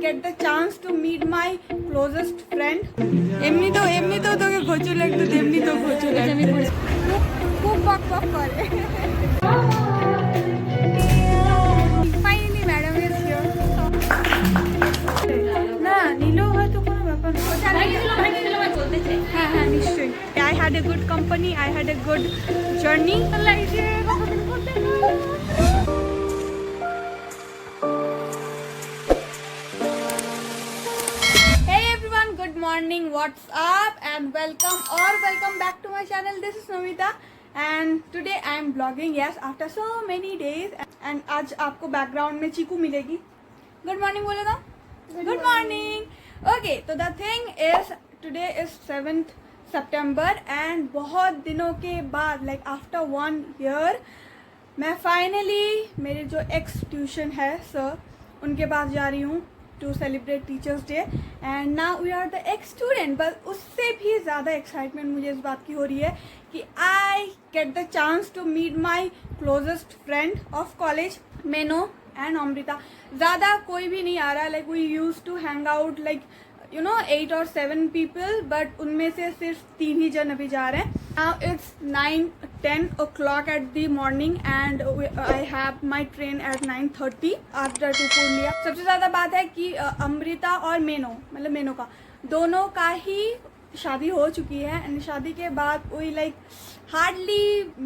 get the chance to meet my closest friend. এমনি তো তোকে ঘোচু লাগতো, তেমনি তো ঘোচু লাগতো। খুব বক বক করে। Finally, madam is here. না নিলেও হয়তো কোনো ব্যাপার না। হ্যাঁ হ্যাঁ নিশ্চয়ই। I had a good company, I had a good journey. Good morning, what's up and welcome back to my channel. This is Namita and today I am vlogging, yes, after so many days. And आज आपको background में चीकू मिलेगी. Good morning बोले ना? Good morning. Okay, तो the thing is today is 7th September and बहुत दिनों के बाद like after 1 year मैं finally मेरे जो ex tuition है सर उनके पास जा रही हूँ to celebrate Teachers Day and now we are the ex-student. बस उससे भी ज़्यादा excitement मुझे इस बात की हो रही है कि I get the chance to meet my closest friend of college, Meno and Amrita. ज़्यादा कोई भी नहीं आ रहा, like we used to hang out like 8 or 7 people, but उनमें से सिर्फ 3 ही जन अभी जा रहे हैं. Now it's 9-10 o'clock at the morning and I have my train at 9:30 after to Purlia. सबसे ज़्यादा बात है कि अमृता और मेनो, मतलब मेनो का दोनों का ही शादी हो चुकी है and शादी के बाद we like hardly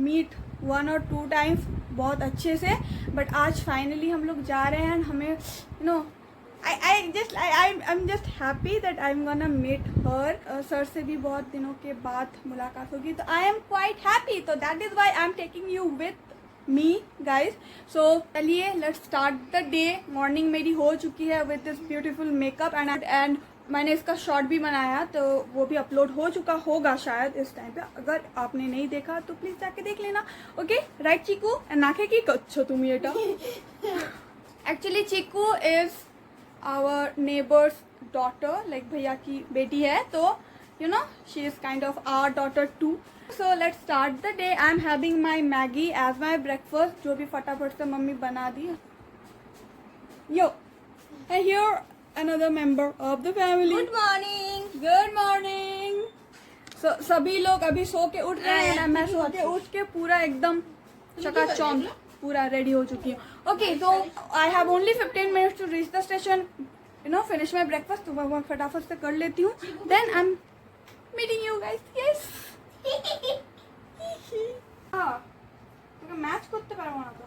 meet 1 or 2 times बहुत अच्छे से, but आज finally हम लोग जा रहे हैं and हमें I'm just happy that I'm gonna meet her. Sir से भी बहुत दिनों के बाद मुलाकात होगी तो I am quite happy. तो that is why I'm taking you with me guys. So चलिए let's start the day. Morning मेरी हो चुकी है with this beautiful makeup and मैंने इसका शॉर्ट भी बनाया तो वो भी अपलोड हो चुका होगा शायद इस टाइम पे. अगर आपने नहीं देखा तो प्लीज जाके देख लेना. ओके राइट चीकू नाखे की कच्छो तुम ये actually Chiku is our neighbor's daughter, like भैया की बेटी है तो she is kind of our daughter too. So let's start the day. I'm having my Maggie as my breakfast जो भी फटाफट से मम्मी बना दी. Yo, and here another member of the family. Good morning. Good morning. So सभी लोग अभी सो के उठ रहे हैं. मैं सो के उठ के पूरा एकदम चकाचौंध पूरा रेडी हो चुकी हूँ. ओके तो I have only 15 minutes to reach the station, finish my breakfast. तो मैं फटाफट से कर लेती हूँ. Then I am meeting you guys. Yes তোকে ম্যাচ করতে পারবো না তো.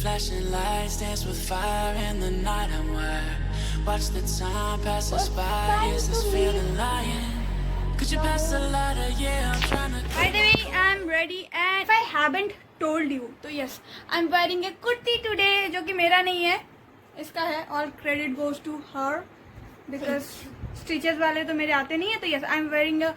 Flashing lights dance with fire in the night. I'm wired. Watch the time pass us by. Is this feeling lying? Could you pass the lighter? Yeah, I'm trying to. By the way, I'm ready and if I haven't told you, तो yes, I'm wearing a kurti today जो कि मेरा नहीं है, इसका है. All credit goes to her because stitches वाले तो मेरे आते नहीं है. तो yes, I'm wearing a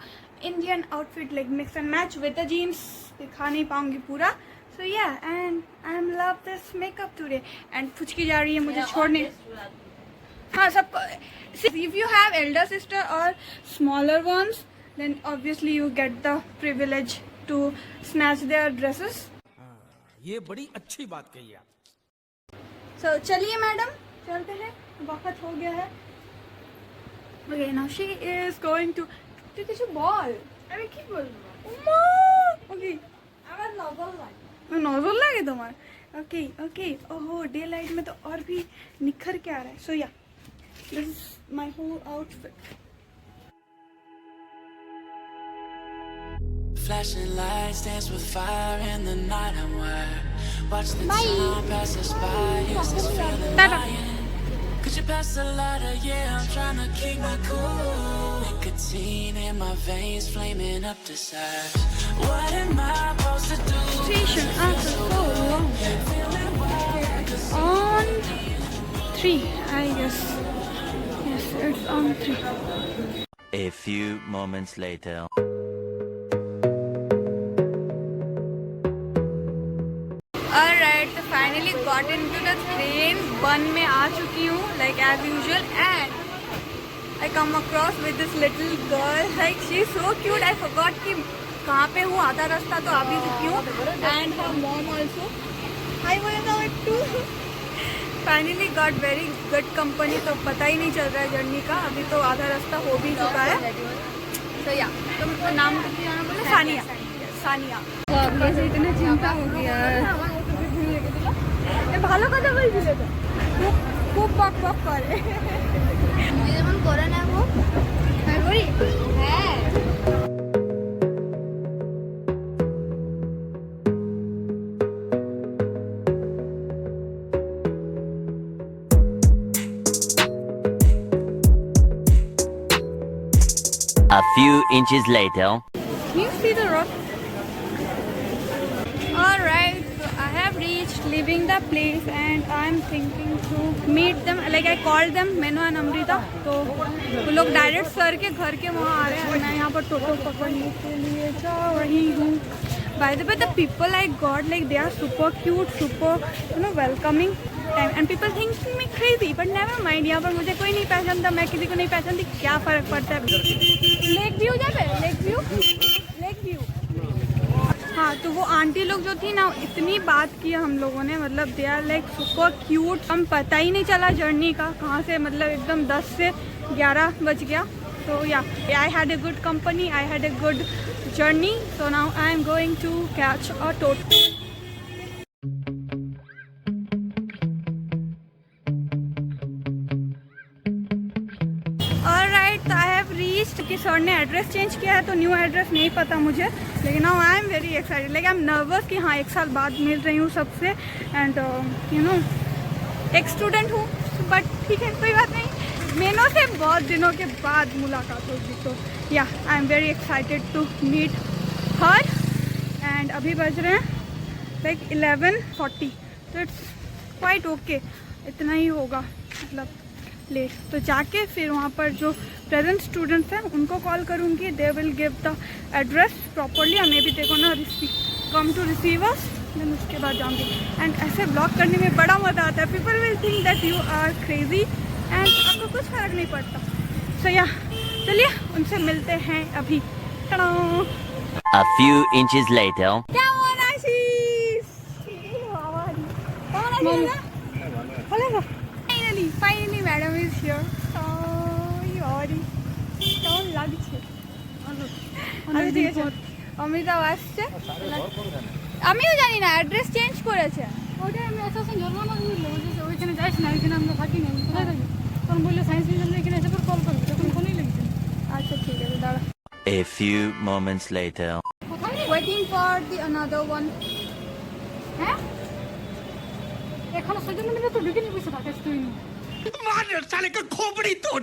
Indian outfit like mix and match with the jeans. दिखा नहीं पाऊंगी पूरा. So yeah, and I love this makeup today. And फुचकी जा रही है मुझे छोड़ने. हाँ सबको. If you have elder sister or smaller ones, then obviously you get the privilege to snatch their dresses. ये बड़ी अच्छी बात कही आप. So चलिए मैडम चलते हैं, वक्त हो गया है. Okay, now she is going to কিছু বল. আমি কি বলবো? Okay. আমার নজর লাগে তোমার. Okay, okay. ओहो डे लाइट में तो और भी निखर के आ रहा है. So yeah, this is my whole outfit. Flashing lights dance with fire in the night. I'm wired. Watch the time pass us by. Is this feeling lying? Could you pass the lighter? Yeah, I'm trying to keep my cool. Nicotine in my veins, flaming up desires. What am I supposed to do? Station after so long. On 3, I guess. Yes, it's on 3. A few moments later. Alright, so finally got into the train. बन में आ चुकी हूँ like as usual and I come across with this little girl. Like she's so cute. I forgot कि कहाँ पे हूँ, आधा रास्ता तो आ भी चुकी हूँ. And her mom also. Hi finally got very good company, तो पता ही नहीं चल रहा है जर्नी का, अभी तो आधा रास्ता हो भी चुका है। तो या तुम नाम बोले सानिया, सानिया। इतनी चिंता हो गया ভালো কথা বলছিলে তো, খুব বক বক করে যেমন করে না ও হ্যাঁ। A few inches later. Can you see the road? Alright, so I have reached leaving the place and I'm thinking to meet them. Like I called them, Menu and Amrita. तो वो लोग डायरेक्ट सर के घर के वहाँ आ रहे हैं। मैं यहाँ पर टोटो पकड़ने के लिए जा रही हूँ। By the way, the people I got, like they are super cute, super welcoming. And people think me crazy, but never mind. यहाँ पर मुझे कोई नहीं पहचानता, मैं किसी को नहीं पहचानती, क्या फ़र्क पड़ता है। लेक व्यू जाते, लेक व्यू, लेक व्यू। हाँ, तो वो आंटी लोग जो थी ना, इतनी बात की हम लोगों ने, मतलब they are like super cute. हम पता ही नहीं चला जर्नी का कहाँ से, मतलब एकदम 10 से 11 बज गया। तो yeah I had a good company, I had a good journey, so now I am going to catch a toto. Alright, so I have reached कि सर ने एड्रेस चेंज किया है, तो न्यू एड्रेस नहीं पता मुझे, लेकिन now I am very excited, like I am nervous कि हाँ 1 साल बाद मिल रही हूँ सबसे, and एक स्टूडेंट हूँ, बट ठीक है कोई बात नहीं, मेनू से बहुत दिनों के बाद मुलाकात होगी। तो yeah I am very excited to meet her. And अभी बज रहे हैं लाइक 11:40, तो इट्स क्वाइट ओके, इतना ही होगा मतलब लेट। तो जाके फिर वहाँ पर जो प्रेजेंट स्टूडेंट्स हैं उनको कॉल करूँगी, they will give the address properly, और मे बी देखो ना come to receive us, then उसके बाद जाऊँगी। एंड ऐसे ब्लॉग करने में बड़ा मज़ा आता है, people will think that you are crazy and आपको कुछ फर्क नहीं पड़ता। सो या चलिए उनसे मिलते हैं अभी। A few inches later. क्या हुआ आशीष? Finally madam is here. Sorry. কেমন লাগছে? আমি ঠিক আছে। অমৃতা আসছে। আমিও জানি না, অ্যাড্রেস চেঞ্জ করেছে। ওটা আমি অ্যাসোসিয়েশন জন্মানো দিল, ওইখানে যাইস না, ওইখানে আমরা থাকি না, কোথায় থাকি? তখন বললো সায়েন্স মিউজিয়ামে এখানে এসে কল করবে, তখন ফোনই লেগেছে। আচ্ছা ঠিক আছে, দাঁড়া। A few moments later. Waiting for the another one. হ্যাঁ? এখনো সেজন্য মিলে তো ঢুকে নি বসে থাকিস তুই। मार साले का खोपड़ी तोड़।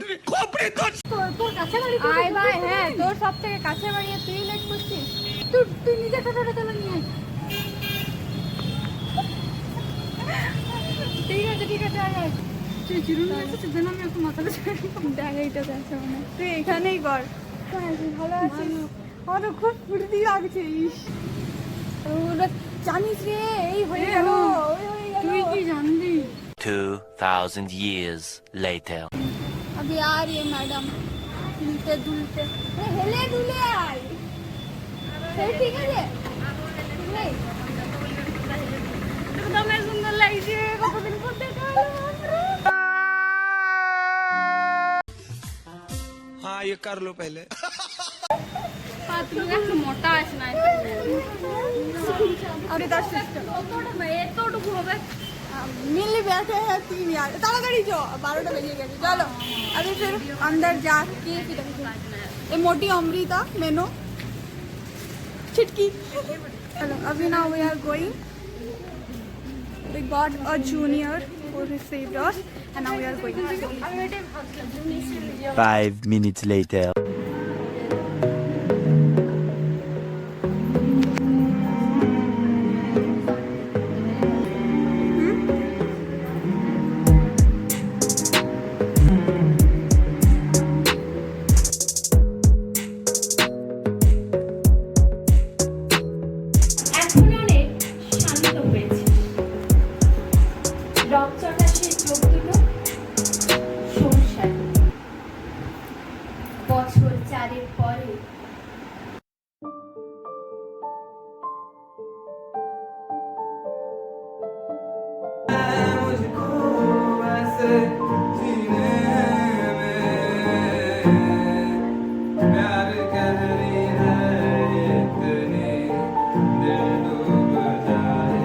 তোর কাছে বাড়ি আয় ভাই, হ্যাঁ তোর সব থেকে কাছে বাড়ি, তুই লেট করছিস। তুই নিজে টোটোটা চালা নিয়ে আয়। ঠিক আছে আয়। তুই চিরুন এসেছিস, যেন আমি একটু মাথাটা দেখ, এইটা দেখছে মানে তুই এখানেই কর। ভালো আছিস? আমার তো খুব ফুর্তি লাগছিস, জানিস রে, এই হয়ে গেল, তুই কি জানবি? 2000 years later. अभी आ रही है मैडम, हिलते दुलते, हेले दुले आई, ठीक है रे, नहीं तो मैं सुंदर लगी थी, कपड़े को देखा। हाँ ये कर लो पहले। मोटा है अरे 10 सिस्टम এতটুকু হবে, मिल बैठे हैं 3 यार, ताड़ाताड़ी जो 12টা বেজে গেছে। चलो अभी फिर अंदर जाके ये मोटी अमृता, मेनू, छिटकी। चलो अभी now we are going, we got a junior who received us and now we are going. 5 minutes later. বছর से सीने में प्यार कह रही है इतनी दिल डूब जाए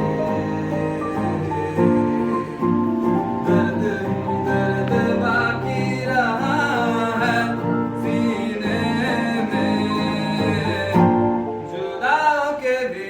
दर्द दर्द बाकी रहा है सीने में जुदा के भी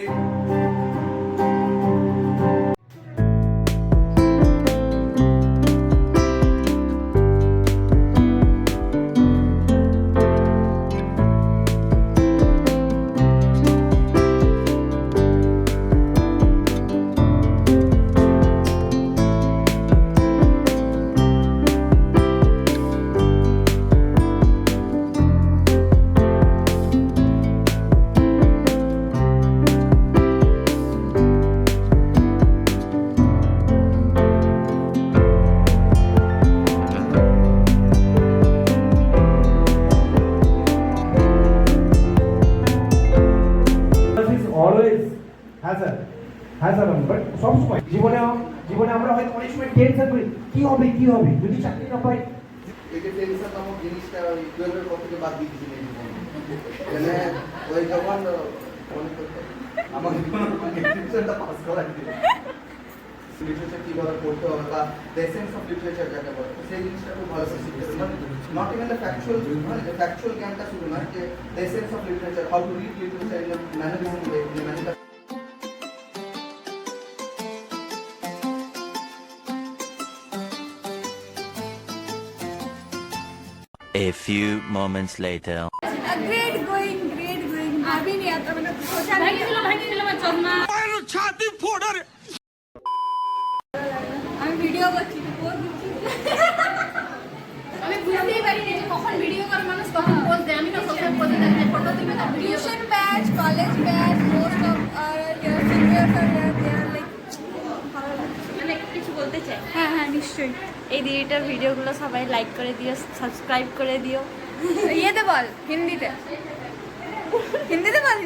always has a number সব সময় জীবনে আমরা হয়তো অনেক সময় টেনশন করি কি হবে যদি চাকরি না পাই এই যে টেনশন নামক জিনিসটা ওই 12 এর পর থেকে বাদ দিয়ে দিয়েছি মানে ওই যখন আমাকে টেনশনটা পাস করা লিটারেচার কিভাবে পড়তে হবে বা দ্য এসেন্স অফ লিটারেচার যাকে বলে সেই জিনিসটা খুব ভালো করে শিখতে হবে নট ইভেন দ্য ফ্যাকচুয়াল মানে যে ফ্যাকচুয়াল জ্ঞানটা শুধু নয় যে the essence of literature how to read literature in a mannerism way in mannerism A few moments later. Great going अभी नहीं आता मैंने सोचा नहीं छाती फोड़ रे আমি ভিডিও করছি আমি বুঝতেই পারি না যে কখন ভিডিও করে মানুষ কখন পোস্ট দেয় আমি তো সবসময় পোস্ট দিই ফটো তুলে তার video tuition batch college batch most of our seniors আর দে আর লাইক ভালো লাগে মানে কিছু বলতে চাই হ্যাঁ নিশ্চয়ই এই দিদিটার ভিডিওগুলো সবাই লাইক করে দিও সাবস্ক্রাইব করে দিও ইয়েতে বল হিন্দিতে বল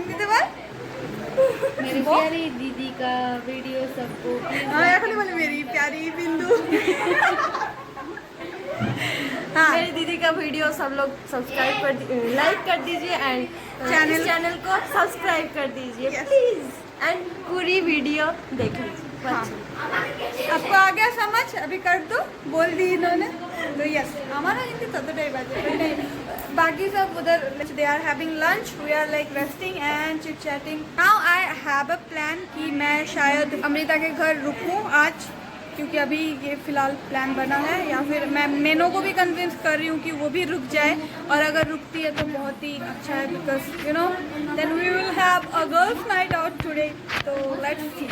मेरी प्यारी दीदी का वीडियो सबको हाँ एखनी बोले मेरी प्यारी बिंदु हाँ मेरी दीदी का वीडियो सब लोग सब्सक्राइब कर लाइक कर दीजिए एंड चैनल को सब्सक्राइब कर दीजिए Yes. प्लीज एंड पूरी वीडियो देख लीजिए हाँ। आपको आ गया समझ अभी कर दो बोल दी इन्होंने तो यस हमारा हिंदी ततटाई बात है बाकी सब उधर they are having lunch we are like resting and chit chatting now I have a plan कि मैं शायद अमृता के घर रुकूं आज क्योंकि अभी ये फ़िलहाल प्लान बना है या फिर मैं मेनो को भी कन्विंस कर रही हूँ कि वो भी रुक जाए और अगर रुकती है तो बहुत ही अच्छा है because you know then we will have a girls night out today तो लेट्स सी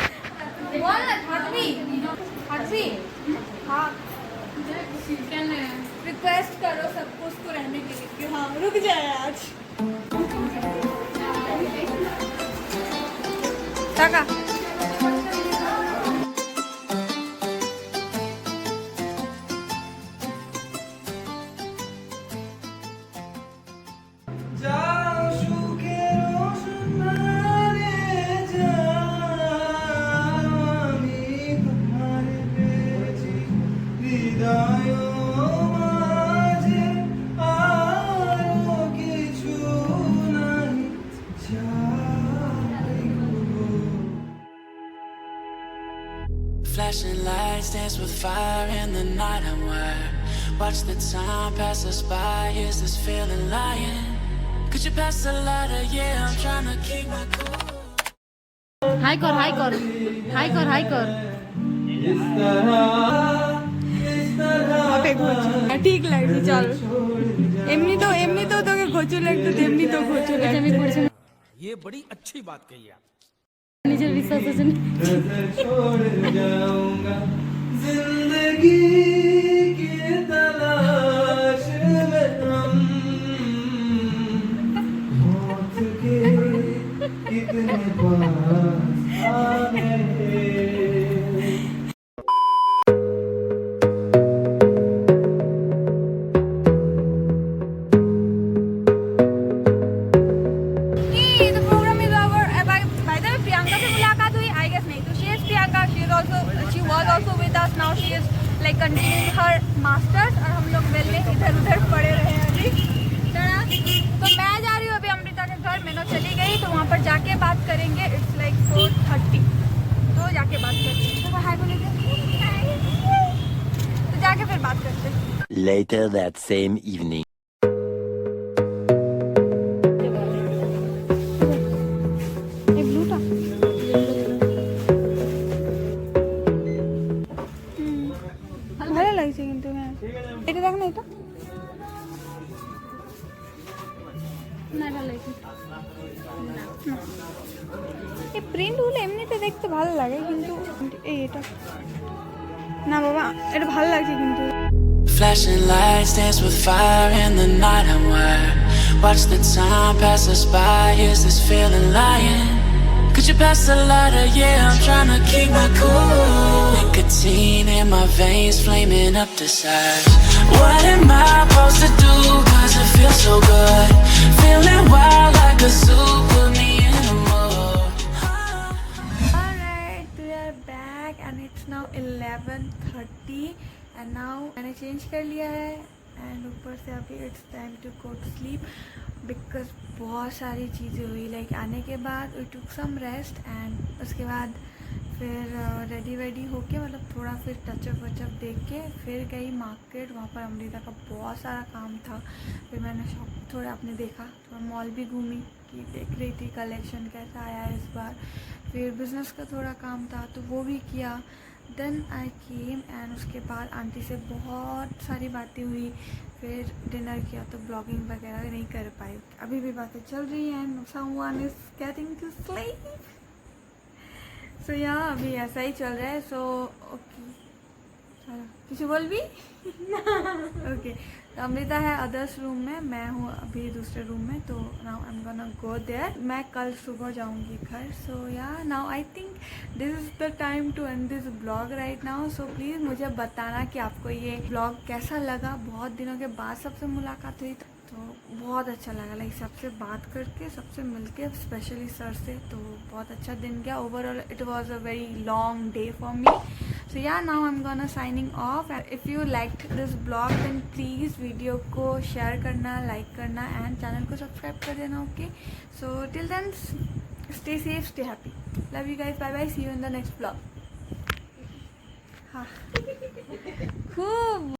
बोल हटवी हाँ रिक्वेस्ट करो सबको उसको रहने के लिए कि हाँ रुक जाए आज टाका যাও সুখের সন্ধানে যাও আমি তোমার পেয়েছি হৃদয় মাঝে আরো কিছু নাই চাই গো। Flashing lights dance with fire in the night. I'm wired. Watch the time pass us by. Is this feeling lying? Could you pass the lighter? Yeah, I'm trying to keep my cool. High कर इस तरह ঠিক লাগছে চল এমনি তো তোকে ঘোচু লাগতো তেমনি তো ঘোচু লাগছে আমি পড়ছি ये बड़ी अच्छी बात कही आप নিজের বিশ্বাস আছে না नजर छोड़ जाऊंगा जिंदगी की तलाश में हम मौत के कितने पास आ गए the program is over. By the way, Priyanka से मुलाकात हुई. I guess नहीं. तो she is Priyanka. She is also like continue her masters, और हम लोग मिलने इधर उधर पड़े रहे हैं अभी। तो मैं जा रही हूँ अभी अमृता के घर, मैंने चली गई तो वहाँ पर जाके बात करेंगे। इट्स लाइक 4:30, तो जाके बात करते हैं। तो हाय बोले थे, तो जाके फिर बात करते हैं। Later that same evening. এই ব্লুটা ভালো লাগছে কিন্তু। হ্যাঁ এটা দেখ না, এটা না ভালো লাগছে না। এই প্রিন্টগুলো এমনিতে দেখতে ভালো লাগে কিন্তু এটা না বাবা, এটা ভালো লাগছে কিন্তু। Flashing lights dance with fire in the night I'm wired. Watch the time pass us by, is this feeling lying? Could you pass the lighter? Yeah, I'm trying to keep my cool. Nicotine in my veins, flaming up desires. What am I supposed to do? Cause it feels so good. Feeling wild like a zoo, put me in a mood. Alright, we are back and it's now 11:30 and now मैंने change कर लिया है and ऊपर से अभी it's time to go to sleep because बहुत सारी चीज़ें हुई। लाइक आने के बाद we took some rest and उसके बाद फिर रेडी वेडी होके मतलब थोड़ा फिर टचअप वचअप देख के फिर गई मार्केट। वहाँ पर अमृता का बहुत सारा काम था। फिर मैंने शॉप थोड़ा आपने देखा, थोड़ा मॉल भी घूमी कि देख रही थी कलेक्शन कैसा आया है इस बार। फिर बिज़नेस का थोड़ा काम था तो वो भी किया। देन आई केम एंड उसके बाद आंटी से बहुत सारी बातें हुई। फिर डिनर किया तो ब्लॉगिंग वगैरह नहीं कर पाई। अभी भी बातें चल रही हैं and someone is getting to sleep. So यहाँ अभी ऐसा ही चल रहा है। सो ओके, चलो किसी बोल भी ओके। तो अमृता है अदर्स रूम में, मैं हूँ अभी दूसरे रूम में। तो now I am gonna go there. मैं कल सुबह जाऊँगी घर। So yeah now I think this is the time to end this blog right now. So please मुझे बताना कि आपको ये ब्लॉग कैसा लगा। बहुत दिनों के बाद सबसे मुलाकात हुई तो बहुत अच्छा लगा। लाइक सबसे बात करके, सबसे मिलके, स्पेशली सर से, तो बहुत अच्छा दिन गया। Overall it was a very long day for me. So yeah now I am gonna signing off. If you like this blog then please video को शेयर करना, लाइक करना एंड चैनल को सब्सक्राइब कर देना। Okay, so till then stay safe, stay happy, love you guys, bye bye, see you in the next blog. हाँ खूब